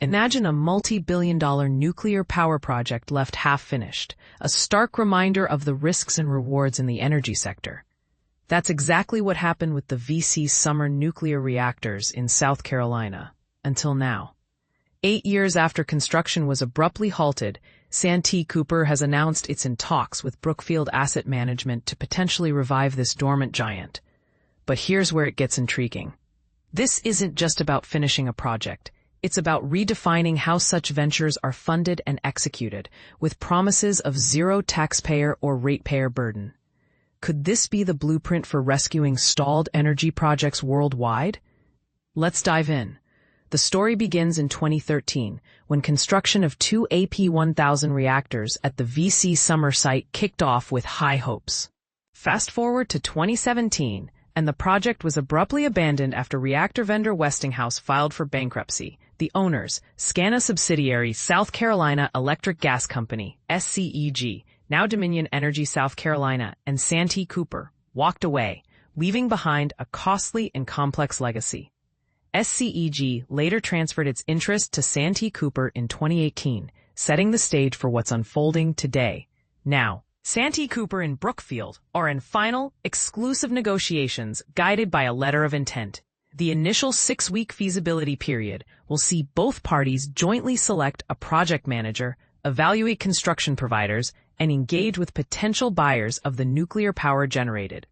Imagine a multi-billion-dollar nuclear power project left half-finished, a stark reminder of the risks and rewards in the energy sector. That's exactly what happened with the VC Summer nuclear reactors in South Carolina, until now. 8 years after construction was abruptly halted, Santee Cooper has announced it's in talks with Brookfield Asset Management to potentially revive this dormant giant. But here's where it gets intriguing. This isn't just about finishing a project. It's about redefining how such ventures are funded and executed, with promises of zero taxpayer or ratepayer burden. Could this be the blueprint for rescuing stalled energy projects worldwide? Let's dive in. The story begins in 2013, when construction of 2 AP1000 reactors at the VC Summer site kicked off with high hopes. Fast forward to 2017, and the project was abruptly abandoned after reactor vendor Westinghouse filed for bankruptcy. The owners, SCANA subsidiary South Carolina Electric Gas Company, SCEG, now Dominion Energy South Carolina, and Santee Cooper, walked away, leaving behind a costly and complex legacy. SCEG later transferred its interest to Santee Cooper in 2018, setting the stage for what's unfolding today. Now, Santee Cooper and Brookfield are in final, exclusive negotiations guided by a letter of intent. The initial 6-week feasibility period will see both parties jointly select a project manager, evaluate construction providers, and engage with potential buyers of the nuclear power generated.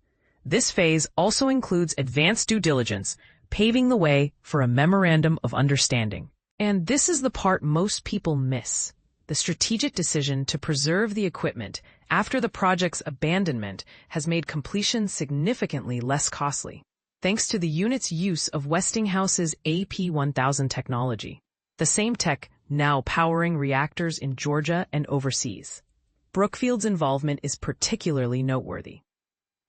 This phase also includes advanced due diligence, paving the way for a memorandum of understanding. And this is the part most people miss. The strategic decision to preserve the equipment after the project's abandonment has made completion significantly less costly, thanks to the unit's use of Westinghouse's AP1000 technology, the same tech now powering reactors in Georgia and overseas. Brookfield's involvement is particularly noteworthy.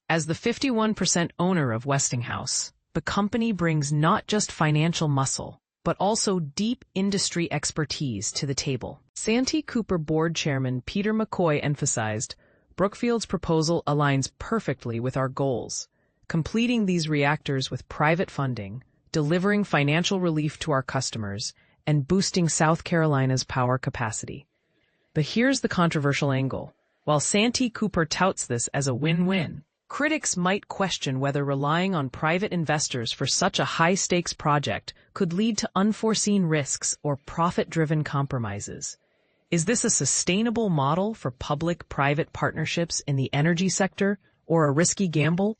As the 51% owner of Westinghouse, the company brings not just financial muscle, but also deep industry expertise to the table. Santee Cooper board chairman Peter McCoy emphasized, Brookfield's proposal aligns perfectly with our goals, completing these reactors with private funding, delivering financial relief to our customers, and boosting South Carolina's power capacity. But here's the controversial angle. While Santee Cooper touts this as a win-win, critics might question whether relying on private investors for such a high-stakes project could lead to unforeseen risks or profit-driven compromises. Is this a sustainable model for public-private partnerships in the energy sector, or a risky gamble?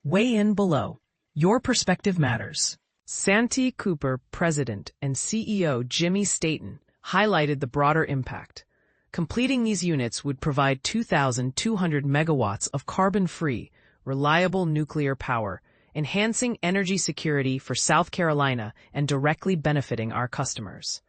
Weigh in below. Your perspective matters. Santee Cooper President and CEO Jimmy Staton highlighted the broader impact. Completing these units would provide 2,200 megawatts of carbon-free, reliable nuclear power, enhancing energy security for South Carolina and directly benefiting our customers.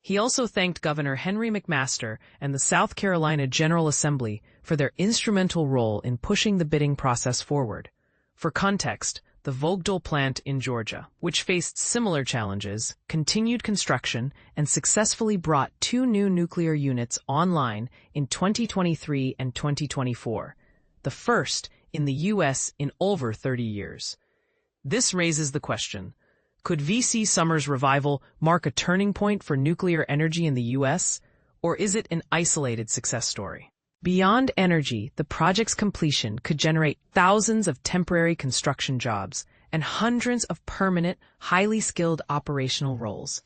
He also thanked Governor Henry McMaster and the South Carolina General Assembly for their instrumental role in pushing the bidding process forward. For context, the Vogtle plant in Georgia, which faced similar challenges, continued construction and successfully brought 2 new nuclear units online in 2023 and 2024, the first in the U.S. in over 30 years. This raises the question, could VC Summer's revival mark a turning point for nuclear energy in the U.S., or is it an isolated success story? Beyond energy, the project's completion could generate thousands of temporary construction jobs and hundreds of permanent, highly skilled operational roles.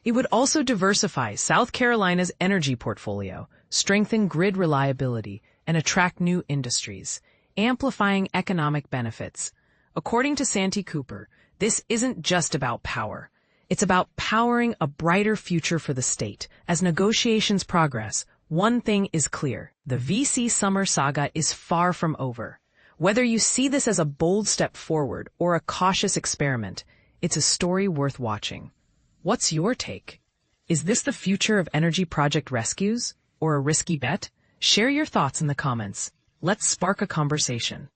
It would also diversify South Carolina's energy portfolio, strengthen grid reliability, and attract new industries, amplifying economic benefits. According to Santee Cooper, this isn't just about power. It's about powering a brighter future for the state. As negotiations progress, one thing is clear. The VC Summer saga is far from over. Whether you see this as a bold step forward or a cautious experiment, it's a story worth watching. What's your take? Is this the future of energy project rescues, or a risky bet? Share your thoughts in the comments. Let's spark a conversation.